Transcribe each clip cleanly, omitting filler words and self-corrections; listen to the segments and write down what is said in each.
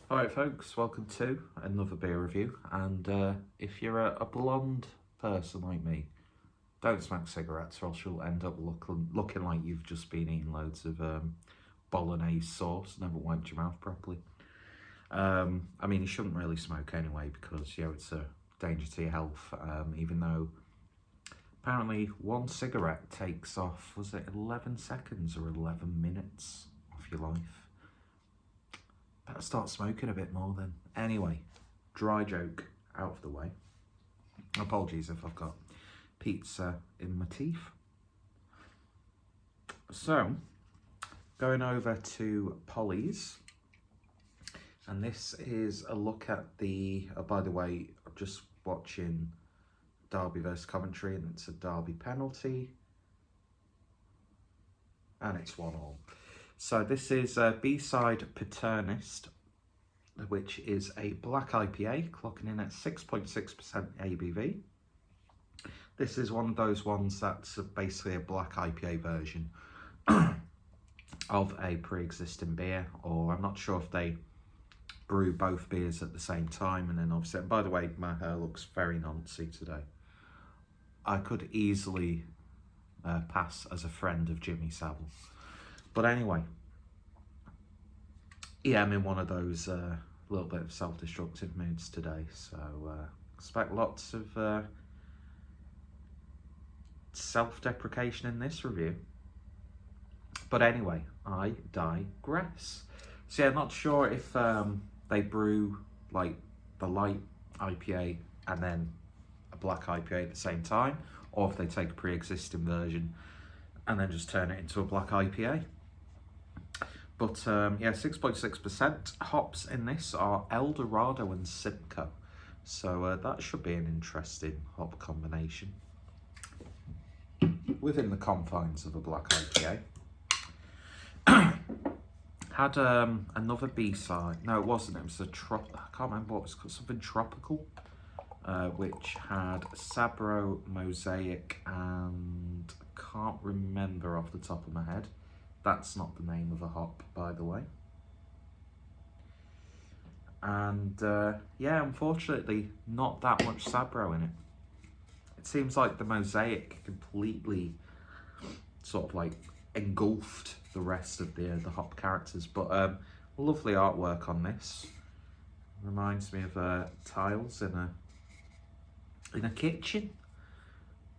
Alright folks, welcome to another beer review, and if you're a blonde person like me, don't smoke cigarettes or else you'll end up looking like you've just been eating loads of bolognese sauce and haven't wiped your mouth properly. I mean, you shouldn't really smoke anyway because, it's a danger to your health, even though apparently one cigarette takes off, was it 11 seconds or 11 minutes off your life? Better start smoking a bit more then. Anyway, dry joke out of the way. Apologies if I've got pizza in my teeth. So, going over to Polly's. And this is a look at the, by the way, I'm just watching Derby versus Coventry and it's a Derby penalty. And it's 1-1. So this is B-side Patternist, which is a black IPA, clocking in at 6.6% ABV. This is one of those ones that's basically a black IPA version of a pre-existing beer, or I'm not sure if they brew both beers at the same time. And then obviously, by the way, my hair looks very noncy today. I could easily pass as a friend of Jimmy Savile. But anyway, yeah, I'm in one of those little bit of self-destructive moods today, so expect lots of self-deprecation in this review. But anyway, I digress. So yeah, not sure if they brew like the light IPA and then a black IPA at the same time, or if they take a pre-existing version and then just turn it into a black IPA. But yeah, 6.6%. Hops in this are Eldorado and Simcoe. So that should be an interesting hop combination within the confines of a black IPA. Had another B-side. No, it wasn't. It was a I can't remember what it was called. Something tropical, which had Sabro, Mosaic, and I can't remember off the top of my head. That's not the name of a hop, by the way. And yeah, unfortunately, not that much Sabro in it. It seems like the Mosaic completely sort of like engulfed the rest of the hop characters. But lovely artwork on this. Reminds me of tiles in a kitchen.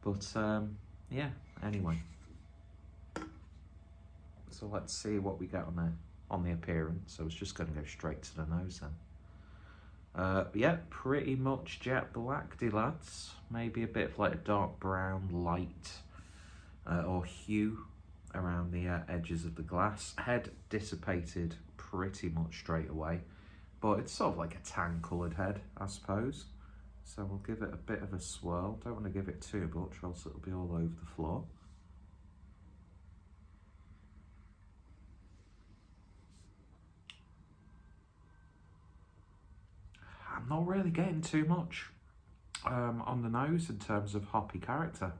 But yeah, anyway. So let's see what we get on the appearance. So I was just going to go straight to the nose then. Yeah, pretty much jet black, lads. Maybe a bit of like a dark brown light or hue around the edges of the glass. Head dissipated pretty much straight away, but it's sort of like a tan coloured head, I suppose. So we'll give it a bit of a swirl. Don't want to give it too much, or else it'll be all over the floor. I'm not really getting too much on the nose in terms of hoppy character.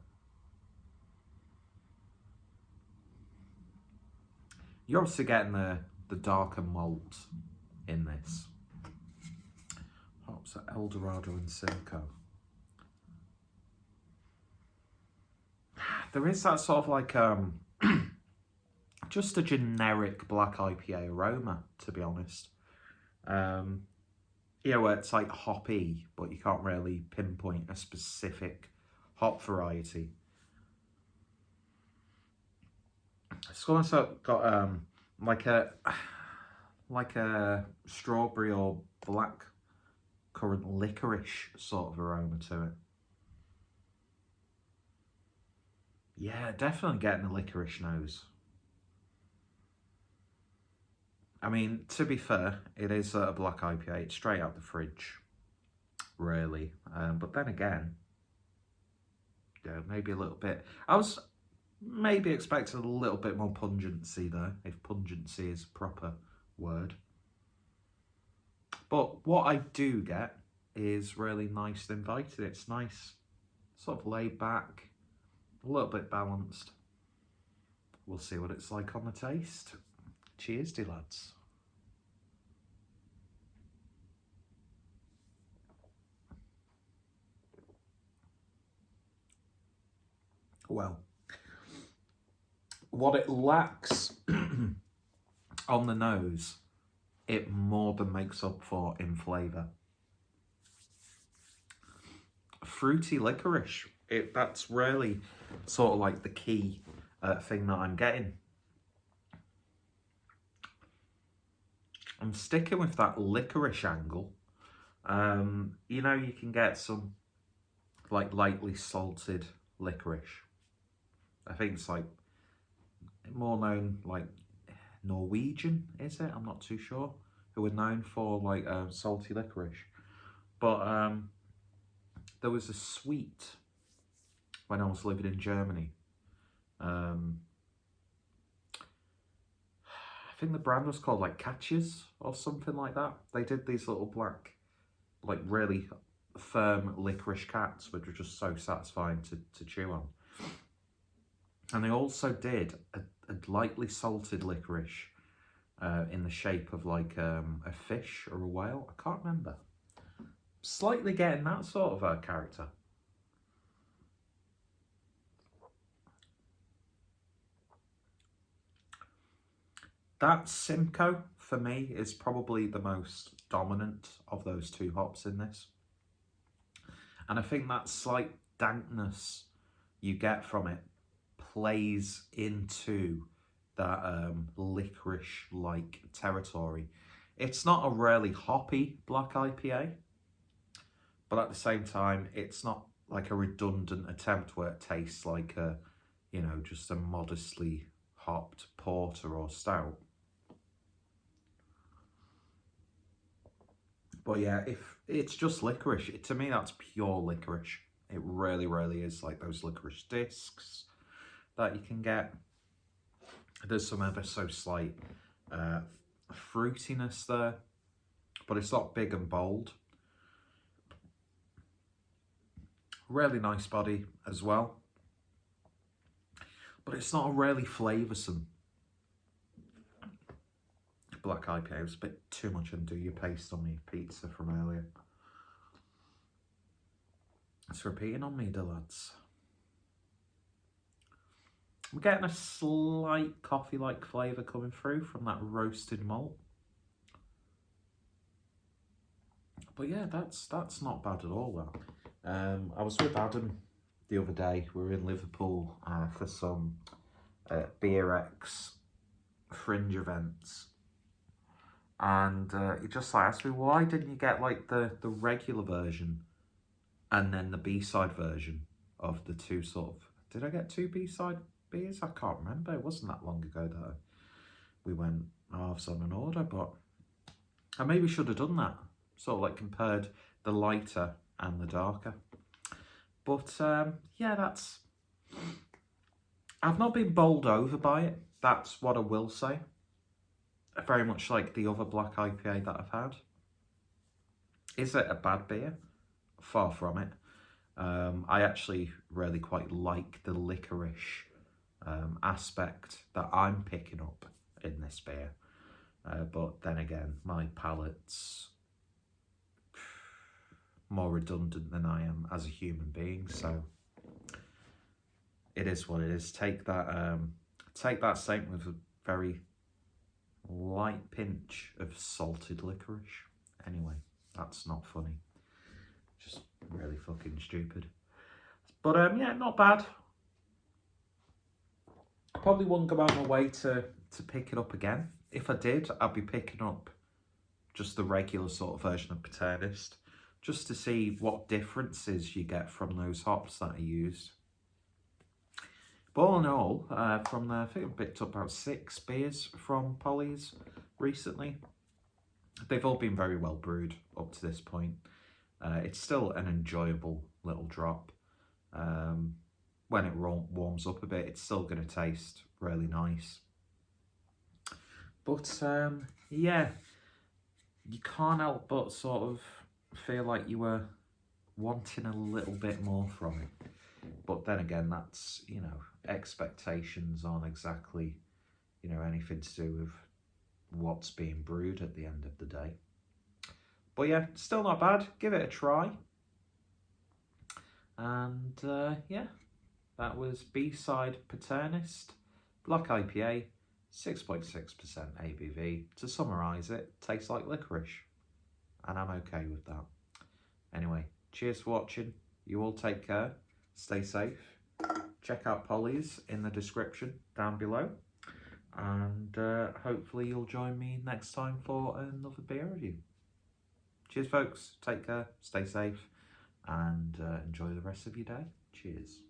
You're obviously getting the darker malt in this. Hops are Eldorado and Simcoe. There is that sort of like just a generic black IPA aroma, to be honest. Where it's like hoppy, but you can't really pinpoint a specific hop variety. It's almost got like a strawberry or black currant licorice sort of aroma to it. Yeah, definitely getting a licorice nose. I mean, to be fair, it is a black IPA. It's straight out the fridge, really. But then again, yeah, maybe a little bit. I was maybe expecting a little bit more pungency there, if pungency is a proper word. But what I do get is really nice and inviting. It's nice, sort of laid back, a little bit balanced. We'll see what it's like on the taste. Cheers, lads. well, what it lacks on the nose, it more than makes up for in flavour. Fruity licorice, that's really sort of like the key thing that I'm getting. I'm sticking with that licorice angle. You know, you can get some like lightly salted licorice. I think it's like more known like Norwegian, is it? I'm not too sure. Who are known for like salty licorice. But there was a sweet when I was living in Germany. I think the brand was called like Catches or something like that. They did these little black, like really firm licorice cats, which were just so satisfying to chew on. And they also did a lightly salted licorice in the shape of like a fish or a whale. I can't remember. Slightly getting that sort of a character. That Simcoe, for me, is probably the most dominant of those two hops in this. And I think that slight dankness you get from it plays into that licorice-like territory. It's not a really hoppy black IPA, but at the same time, it's not like a redundant attempt where it tastes like a, you know, just a modestly hopped porter or stout. But yeah, if it's just licorice, to me that's pure licorice. It really, really is like those licorice discs that you can get. There's some ever so slight fruitiness there, but it's not big and bold. Really nice body as well, but it's not a really flavoursome black IPA. It was a bit too much undo your paste on me pizza from earlier. It's repeating on me, the lads. We're getting a slight coffee-like flavour coming through from that roasted malt. But yeah, that's not bad at all, that. I was with Adam the other day. We were in Liverpool for some BRX fringe events. And he just like asked me, why didn't you get like the regular version and then the B-side version of the two sort of... Did I get two B-side beers? I can't remember. It wasn't that long ago that we went halves on an order, but I maybe should have done that. Sort of like compared the lighter and the darker. But yeah, that's... I've not been bowled over by it. That's what I will say. Very much like the other black IPA that I've had. Is it a bad beer? Far from it. I actually really quite like the licorice aspect that I'm picking up in this beer. But then again, my palate's more redundant than I am as a human being, so it is what it is. Take that statement with a very light pinch of salted licorice. Anyway, that's not funny. Just really fucking stupid. But yeah, not bad. Probably wouldn't go out of my way to pick it up again. If I did, I'd be picking up just the regular sort of version of Patternist, just to see what differences you get from those hops that are used. But all in all, from there, I think I've picked up about 6 beers from Polly's recently. They've all been very well brewed up to this point. It's still an enjoyable little drop. When it warms up a bit, it's still going to taste really nice. But yeah, you can't help but sort of feel like you were wanting a little bit more from it. But then again, that's, you know, expectations aren't exactly, you know, anything to do with what's being brewed at the end of the day. But yeah, still not bad. Give it a try. And yeah, That was B-side Patternist, Black IPA, 6.6% ABV. To summarise it, tastes like licorice. And I'm okay with that. Anyway, cheers for watching. You all take care. Stay safe. Check out Polly's in the description down below. And hopefully you'll join me next time for another beer review. Cheers, folks. Take care. Stay safe. And enjoy the rest of your day. Cheers.